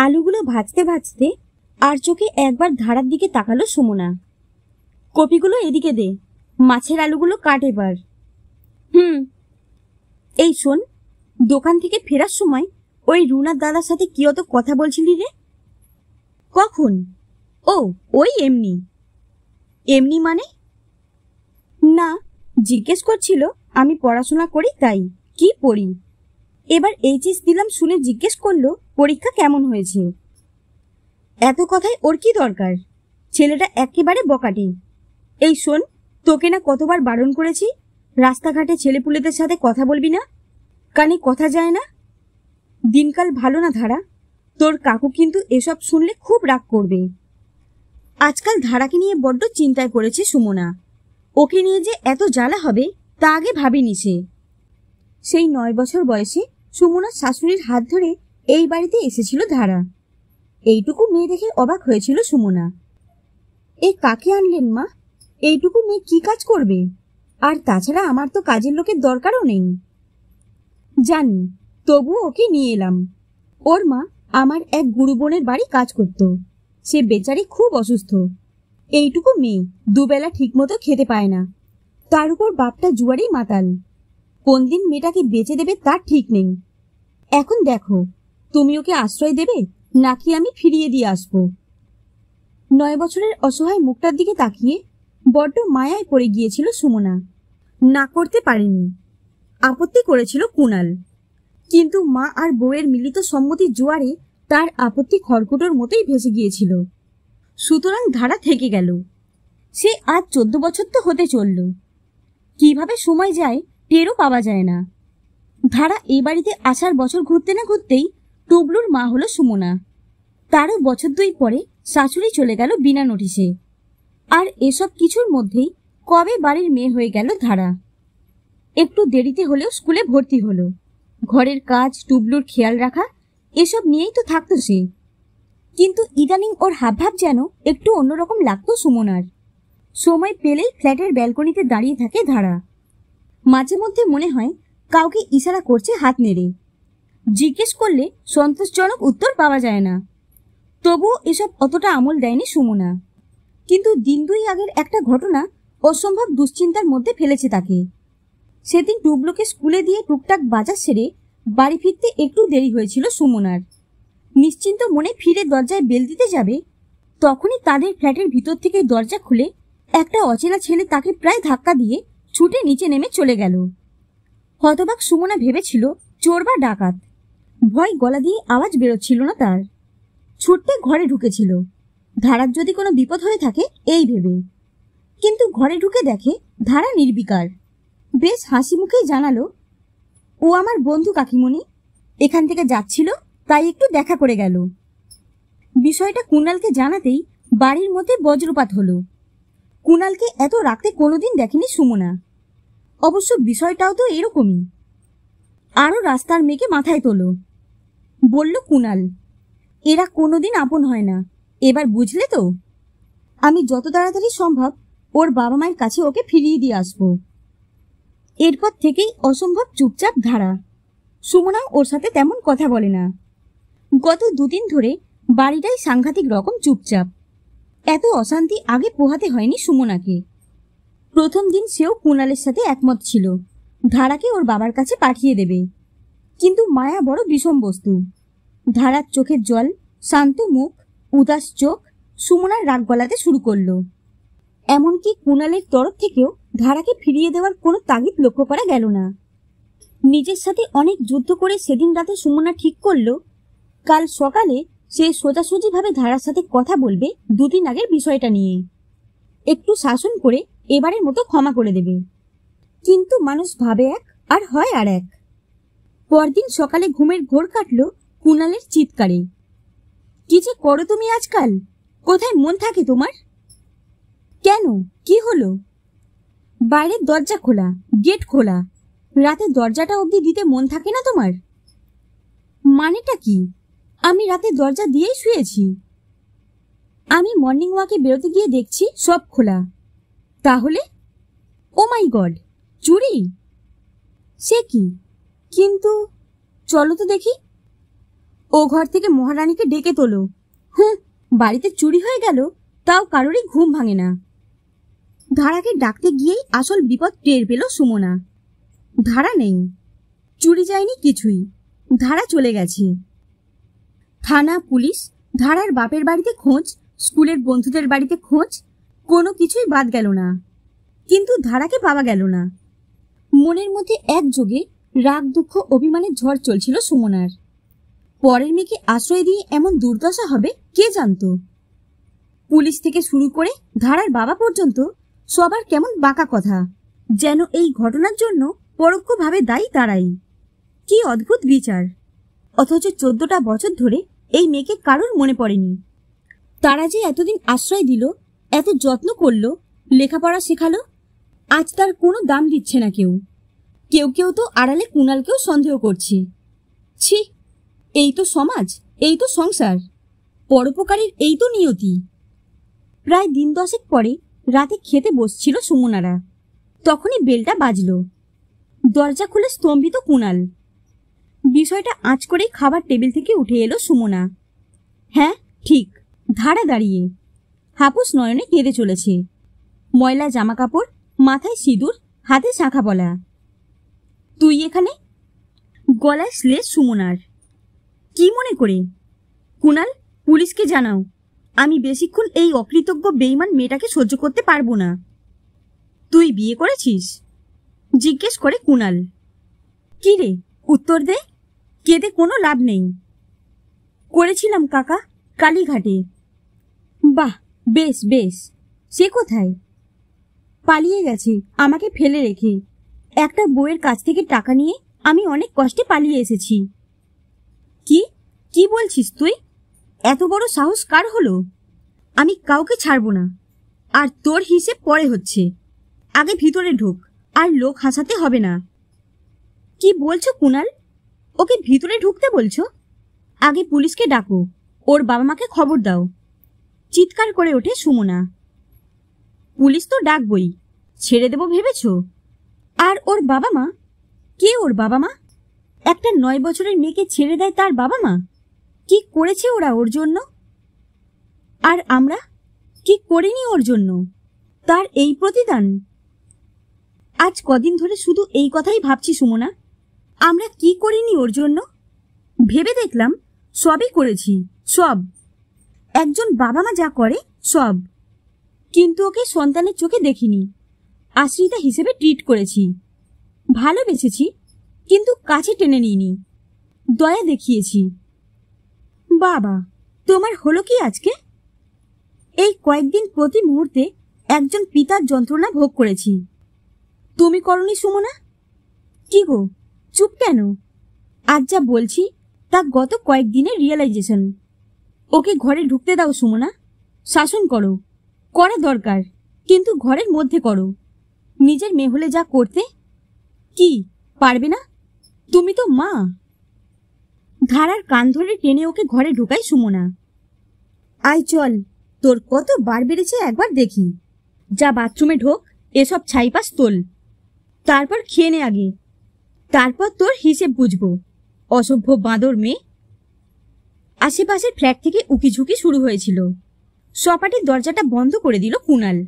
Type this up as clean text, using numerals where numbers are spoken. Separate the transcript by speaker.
Speaker 1: আলুগুলো ভাজতে ভাজতে আর চোখে একবার ধারার দিকে তাকালো সুমনা। কপিগুলো এদিকে দে, মাছের আলুগুলো কাট এবার। এই শোন, দোকান থেকে ফেরার সময় ওই রুনার দাদার সাথে কি অত কথা বলছিলি রে? কখন? ও ওই এমনি। এমনি মানে? না, জিজ্ঞেস করছিল আমি পড়াশোনা করি তাই। কি পড়ি? এবার এইচএস দিলাম শুনে জিজ্ঞেস করলো পরীক্ষা কেমন হয়েছে। এত কথায় ওর কি দরকার? ছেলেটা একেবারে বকাটি। এই শোন, তোকে না কতবার বারণ করেছি রাস্তাঘাটে ছেলেপুলেদের সাথে কথা বলবি না, কানে কথা যায় না। দিনকাল ভালো না ধারা, তোর কাকু কিন্তু এসব শুনলে খুব রাগ করবে। আজকাল ধারাকে নিয়ে বড্ড চিন্তায় পড়েছে সুমনা। ওকে নিয়ে যে এত জ্বালা হবে তা আগে ভাবিনি সে। সেই 9 বছর বয়সে সুমনার শাশুড়ির হাত ধরে এই বাড়িতে এসেছিল ধারা। এইটুকু মেয়ে দেখে অবাক হয়েছিল সুমনা। এ কাকে আনলেন মা? এইটুকু মেয়ে কি কাজ করবে? আর তাছাড়া আমার তো কাজের লোকের দরকারও নেই। জানি, তবুও ওকে নিয়ে এলাম। ওর মা আমার এক গুরু বোনের বাড়ি কাজ করত। সে বেচারি খুব অসুস্থ। এইটুকু মেয়ে দুবেলা ঠিকমতো খেতে পায় না, তার উপর বাপটা জুয়ারি মাতাল। কোন দিন মেয়েটাকে বেঁচে দেবে তার ঠিক নেই। এখন দেখো, তুমি ওকে আশ্রয় দেবে নাকি আমি ফিরিয়ে দিয়ে আসবো? 9 বছরের অসহায় মুখটার দিকে তাকিয়ে বড্ড মায়ায় পড়ে গিয়েছিল সুমনা। না করতে পারেনি। আপত্তি করেছিল কুণাল, কিন্তু মা আর বউয়ের মিলিত সম্মতির জোয়ারে তার আপত্তি খড়কুটোর মতোই ভেসে গিয়েছিল। সুতরাং ধারা থেকে গেল। সে আজ 14 বছর তো হতে চলল। কিভাবে সময় যায় টেরও পাওয়া যায় না। ধারা এই বাড়িতে আসার বছর ঘুরতে না ঘুরতেই টুবলুর মা হলো সুমনা। তারও বছর 2 পরে শাশুড়ি চলে গেল বিনা নোটিশে। আর এসব কিছুর মধ্যেই কবে বাড়ির মেয়ে হয়ে গেল ধারা। একটু দেরিতে হলেও স্কুলে ভর্তি হলো। ঘরের কাজ, টুবলুর খেয়াল রাখা, এসব নিয়েই তো থাকতো সে। কিন্তু ইদানিং ওর হাবভাব যেন একটু অন্যরকম লাগতো সুমনার। সময় পেলেই ফ্ল্যাটের ব্যালকনিতে দাঁড়িয়ে থাকে ধারা। মাঝে মধ্যে মনে হয় কাউকে ইশারা করছে হাত নেড়ে। জিজ্ঞেস করলে সন্তোষজনক উত্তর পাওয়া যায় না। তবুও এসব অতটা আমল দেয়নি সুমনা। কিন্তু দিন 2 আগের একটা ঘটনা অসম্ভব দুশ্চিন্তার মধ্যে ফেলেছে তাকে। সেদিন টুবলুকে স্কুলে দিয়ে টুকটাক বাজার সেরে বাড়ি ফিরতে একটু দেরি হয়েছিল সুমনার। নিশ্চিন্ত মনে ফিরে দরজায় বেল দিতে যাবে, তখনই তাদের ফ্ল্যাটের ভিতর থেকে দরজা খুলে একটা অচেনা ছেলে তাকে প্রায় ধাক্কা দিয়ে ছুটে নিচে নেমে চলে গেল। হতবাক সুমনা ভেবেছিল চোর বা ডাকাত। ভয় গলা দিয়ে আওয়াজ বেরোচ্ছিল না তার। ছুটতে ঘরে ঢুকেছিল, ধারার যদি কোনো বিপদ হয়ে থাকে এই ভেবে। কিন্তু ঘরে ঢুকে দেখে ধারা নির্বিকার। বেশ হাসি মুখেই জানালো, ও আমার বন্ধু কাকিমণি, এখান থেকে যাচ্ছিল তাই একটু দেখা করে গেল। বিষয়টা কুণালকে জানাতেই বাড়ির মধ্যে বজ্রপাত হলো। কুণালকে এত রাখতে কোনোদিন দেখেনি সুমনা। অবশ্য বিষয়টাও তো এরকমই। আরো রাস্তার মেয়েকে মাথায় তোলো। বলল কুণাল, এরা কোনোদিন আপন হয় না, এবার বুঝলে তো? আমি যত তাড়াতাড়ি সম্ভব ওর বাবা মায়ের কাছে ওকে ফিরিয়ে দিয়ে আসবো। এরপর থেকেই অসম্ভব চুপচাপ ধারা। সুমনা ওর সাথে তেমন কথা বলে না। গত 2 দিন ধরে বাড়িটাই সাংঘাতিক রকম চুপচাপ। এত অশান্তি আগে পোহাতে হয়নি সুমনাকে। প্রথম দিন সেও কুণালের সাথে একমত ছিল, ধারাকে ওর বাবার কাছে পাঠিয়ে দেবে। কিন্তু মায়া বড় বিষম বস্তু। ধারার চোখের জল, শান্ত মুখ, উদাস চোখ সুমনার রাগ গলাতে শুরু করলো। এমনকি কুণালের তরফ থেকেও ধারাকে ফিরিয়ে দেওয়ার কোনো তাগিদ লক্ষ্য করা গেল না। নিজের সাথে অনেক যুদ্ধ করে সেদিন রাতে সুমনা ঠিক করলো কাল সকালে সে সোজাসুজিভাবে ধারার সাথে কথা বলবে 2 দিন আগের বিষয়টা নিয়ে। একটু শাসন করে এবারের মতো ক্ষমা করে দেবে। কিন্তু মানুষ ভাবে এক আর হয় আর এক। পরদিন সকালে ঘুমের ঘোর কাটল কুণালের চিৎকারে। কি যে করো তুমি আজকাল? কোথায় মন থাকে তোমার? কেন, কি হলো? বাইরের দরজা খোলা, গেট খোলা, রাতে দরজাটা অবধি দিতে মন থাকে না তোমার? মানেটা কি? আমি রাতে দরজা দিয়েই শুয়েছি। আমি মর্নিং ওয়াকে বেরোতে গিয়ে দেখছি সব খোলা। তাহলে? ও মাই গড, চুরি? সে কি? কিন্তু চলো তো দেখি। ও ঘর থেকে মহারানীকে ডেকে তোলো। হুঁ, বাড়িতে চুরি হয়ে গেল, তাও কারোরই ঘুম ভাঙে না। ধারাকে ডাকতে গিয়েই আসল বিপদ টের পেল সুমনা। ধারা নেই, চুরি যায়নি কিছুই, ধারা চলে গেছে। থানা, পুলিশ, ধারার বাপের বাড়িতে খোঁজ, স্কুলের বন্ধুদের বাড়িতে খোঁজ, কোনো কিছুই বাদ গেল না। কিন্তু ধারাকে পাওয়া গেল না। মনের মধ্যে একযোগে রাগ, দুঃখ, অভিমানের ঝড় চলছিল সুমনার। পরের মেয়েকে আশ্রয় দিয়ে এমন দুর্দশা হবে কে জানত। পুলিশ থেকে শুরু করে ধারার বাবা পর্যন্ত সবার কেমন বাঁকা কথা, যেন এই ঘটনার জন্য পরোক্ষভাবে দায়ী তারাই। কি অদ্ভুত বিচার! অথচ 14টা বছর ধরে এই মেয়েকে কারোর মনে পড়েনি। তারা যে এতদিন আশ্রয় দিল, এত যত্ন করল, লেখাপড়া শেখালো, আজ তার কোনো দাম দিচ্ছে না কেউ। কেউ কেউ তো আড়ালে কুণালকেও সন্দেহ করছে। ছি, এই তো সমাজ, এই তো সংসার, পরোপকারের এই তো নিয়তি। প্রায় দিন 10 পরে রাতে খেতে বসছিল সুমনারা। তখনই বেলটা বাজল। দরজা খুলে স্তম্ভিত কুণাল। বিষয়টা আঁচ করেই খাবার টেবিল থেকে উঠে এলো সুমনা। হ্যাঁ ঠিক, ধারা দাঁড়িয়ে হাপুস নয়নে কেঁদে চলেছে। ময়লা জামা কাপড়, মাথায় সিঁদুর, হাতে শাঁখা পলা। তুই এখানে? গলায় শ্লেষ সুমনার। কি মনে করে? কুণাল, পুলিশকে জানাও। আমি বেশিক্ষণ এই অকৃতজ্ঞ বেঈমান মেয়েটাকে সহ্য করতে পারবো না। তুই বিয়ে করেছিস? জিজ্ঞেস করে কুণাল। কি রে, উত্তর দে। কেঁদে কোনো লাভ নেই। করেছিলাম কাকা, কালীঘাটে। বাহ, বেশ বেশ। সে কোথায়? পালিয়ে গেছে আমাকে ফেলে রেখে। একটা বউয়ের কাছ থেকে টাকা নিয়ে আমি অনেক কষ্টে পালিয়ে এসেছি। কি কি বলছিস তুই? এত বড় সাহস কার হলো? আমি কাউকে ছাড়ব না, আর তোর হিসেব পরে হচ্ছে। আগে ভিতরে ঢোক, আর লোক হাসাতে হবে না। কি বলছো কুণাল? ওকে ভিতরে ঢুকতে বলছো? আগে পুলিশকে ডাকো, ওর বাবা মাকে খবর দাও। চিৎকার করে ওঠে সুমনা। পুলিশ তো ডাকবই, ছেড়ে দেব ভেবেছ? আর ওর বাবা মা? কে ওর বাবা মা? একটা 9 বছরের মেয়েকে ছেড়ে দেয় তার বাবা মা? কি করেছে ওরা ওর জন্য? আর আমরা কি করিনি ওর জন্য? তার এই প্রতিদান। আজ কদিন ধরে শুধু এই কথাই ভাবছি সুমনা। আমরা কি করিনি ওর জন্য? ভেবে দেখলাম সবই করেছি, সব। একজন বাবা মা যা করে সব। কিন্তু ওকে সন্তানের চোখে দেখিনি, আশ্রিতা হিসেবে ট্রিট করেছি। ভালোবেসেছি, কিন্তু কাছে টেনে নিইনি, দয়া দেখিয়েছি। বাবা, তোমার হলো কি আজকে? এই কয়েকদিন প্রতি মুহূর্তে একজন পিতার যন্ত্রণা ভোগ করেছি। তুমি করনি সুমনা? কি গো, চুপ কেন? আজ যা বলছি তা গত কয়েকদিনের রিয়েলাইজেশন। ওকে ঘরে ঢুকতে দাও সুমনা। শাসন করো, করা দরকার, কিন্তু ঘরের মধ্যে করো। নিজের মেয়ে হলে যা করতে, কি পারবে না? তুমি তো মা। ধারার কান ধরে টেনে ওকে ঘরে ঢুকাই সুমনা। আয় চল, তোর কত বার বেড়েছে একবার দেখি। যা বাথরুমে ঢোক, এসব ছাইপাস তোল। তারপর খেয়ে নে আগে, তারপর তোর হিসেব বুঝবো। অসভ্য বাঁদর মেয়ে। আশেপাশের ফ্ল্যাট থেকে উকিঝুঁকি শুরু হয়েছিল। সপাটে দরজাটা বন্ধ করে দিল কুণাল।